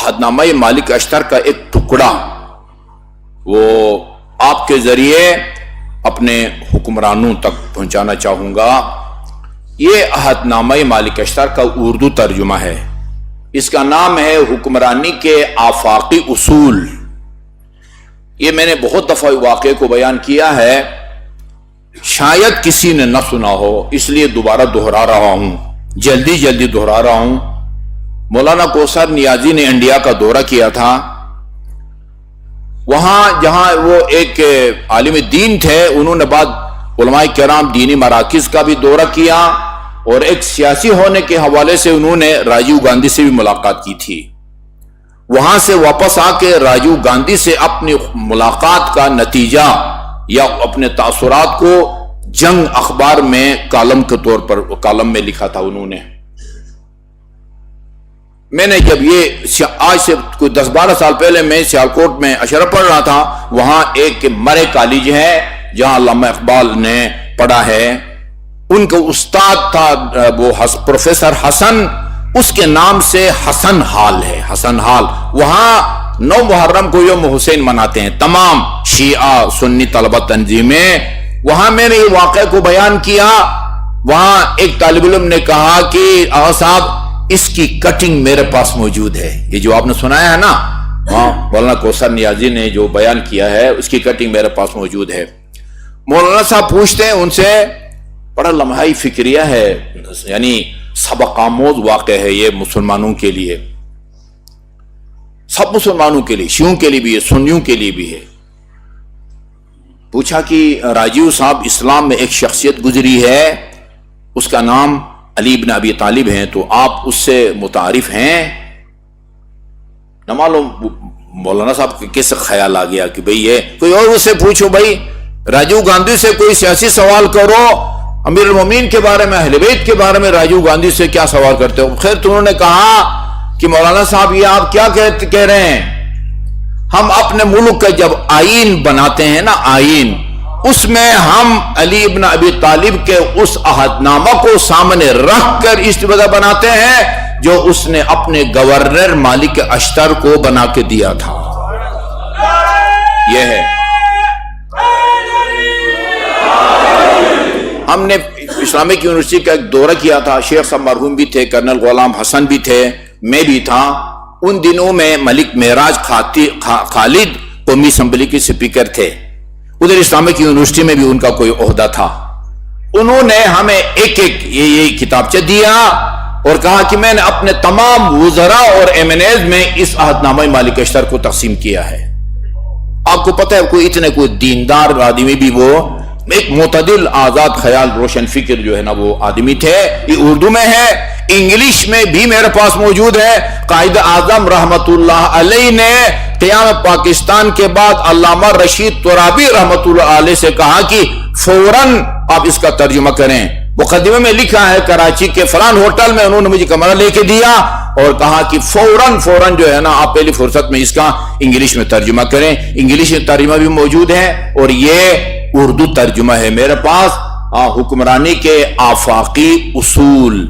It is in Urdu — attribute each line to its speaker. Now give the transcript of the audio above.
Speaker 1: عہدنامہ مالک اشتر کا ایک ٹکڑا وہ آپ کے ذریعے اپنے حکمرانوں تک پہنچانا چاہوں گا۔ یہ عہدنامہ مالک اشتر کا اردو ترجمہ ہے، اس کا نام ہے حکمرانی کے آفاقی اصول۔ یہ میں نے بہت دفعہ واقعے کو بیان کیا ہے، شاید کسی نے نہ سنا ہو، اس لیے دوبارہ دہرا رہا ہوں، جلدی دہرا رہا ہوں۔ مولانا کوثر نیازی نے انڈیا کا دورہ کیا تھا، وہاں جہاں وہ ایک عالم دین تھے، انہوں نے بعد علماء کرام دینی مراکز کا بھی دورہ کیا، اور ایک سیاسی ہونے کے حوالے سے انہوں نے راجیو گاندھی سے بھی ملاقات کی تھی۔ وہاں سے واپس آ کے راجیو گاندھی سے اپنی ملاقات کا نتیجہ یا اپنے تاثرات کو جنگ اخبار میں کالم کے طور پر کالم میں لکھا تھا انہوں نے۔ میں نے جب یہ آج سے کوئی 10-12 سال پہلے میں سیالکوٹ میں اشرف پڑھ رہا تھا، وہاں ایک مرے کالج ہے جہاں علامہ اقبال نے پڑھا ہے، ان کا استاد تھا وہ پروفیسر حسن، اس کے نام سے حسن ہال ہے، حسن ہال۔ وہاں 9 محرم کو یوم حسین مناتے ہیں تمام شیعہ سنی طلبہ تنظیمیں۔ وہاں میں نے یہ واقعہ کو بیان کیا، وہاں ایک طالب علم نے کہا کہ آغا صاحب اس کی کٹنگ میرے پاس موجود ہے، یہ جو آپ نے سنایا ہے نا، ہاں مولانا کوثر نیازی نے جو بیان کیا ہے اس کی کٹنگ میرے پاس موجود ہے۔ مولانا صاحب پوچھتے ہیں ان سے، بڑا لمحائی فکریہ ہے، یعنی سبق آموز واقع ہے یہ مسلمانوں کے لیے، سب مسلمانوں کے لیے، شیعوں کے لیے بھی ہے، سنیوں کے لیے بھی ہے۔ پوچھا کہ راجیو صاحب اسلام میں ایک شخصیت گزری ہے، اس کا نام علی بن ابی طالب ہیں، تو آپ اس سے متعارف ہیں؟ نہ معلوم مولانا صاحب کے کیسے خیال آ گیا کہ بھئی یہ کوئی اور اس سے پوچھو، بھئی راجیو گاندھی سے کوئی سیاسی سوال کرو، امیر المومنین کے بارے میں، اہل بیت کے بارے میں، راجیو گاندھی سے کیا سوال کرتے ہو؟ خیر تو انہوں نے کہا کہ مولانا صاحب یہ آپ کیا کہہ رہے ہیں؟ ہم اپنے ملک کا جب آئین بناتے ہیں نا، آئین، اس میں ہم علی ابن ابی طالب کے اس عہدنامہ کو سامنے رکھ کر اس وجہ بناتے ہیں جو اس نے اپنے گورنر مالک اشتر کو بنا کے دیا تھا۔ یہ ہے، ہم نے اسلامک یونیورسٹی کا ایک دورہ کیا تھا، شیخ صاحب مرحوم بھی تھے، کرنل غلام حسن بھی تھے، میں بھی تھا۔ ان دنوں میں ملک معراج خالد قومی اسمبلی کے سپیکر تھے، ادھر اسلامک یونیورسٹی میں بھی ان کا کوئی عہدہ تھا۔ انہوں نے ہمیں ایک یہ کتابچہ دیا اور کہا کہ میں نے اپنے تمام وزراء اور ایم این ایز میں اس عہدنامہ مالک اشتر کو تقسیم کیا ہے۔ آپ کو پتہ ہے کوئی دیندار آدمی بھی، وہ ایک معتدل آزاد خیال روشن فکر جو ہے نا وہ آدمی تھے۔ یہ اردو میں ہے، انگلش میں بھی میرے پاس موجود ہے۔ قائد اعظم رحمت اللہ علیہ نے قیام پاکستان کے بعد علامہ رشید ترابی رحمت اللہ علیہ سے کہا کہ فوراً آپ اس کا ترجمہ کریں۔ مقدمے میں لکھا ہے کراچی کے فلان ہوٹل میں انہوں نے مجھے کمرہ لے کے دیا اور کہا کہ فوراً جو ہے نا آپ پہلی فرصت میں اس کا انگلش میں ترجمہ کریں۔ انگلش میں ترجمہ بھی موجود ہے اور یہ اردو ترجمہ ہے میرے پاس، حکمرانی کے آفاقی اصول۔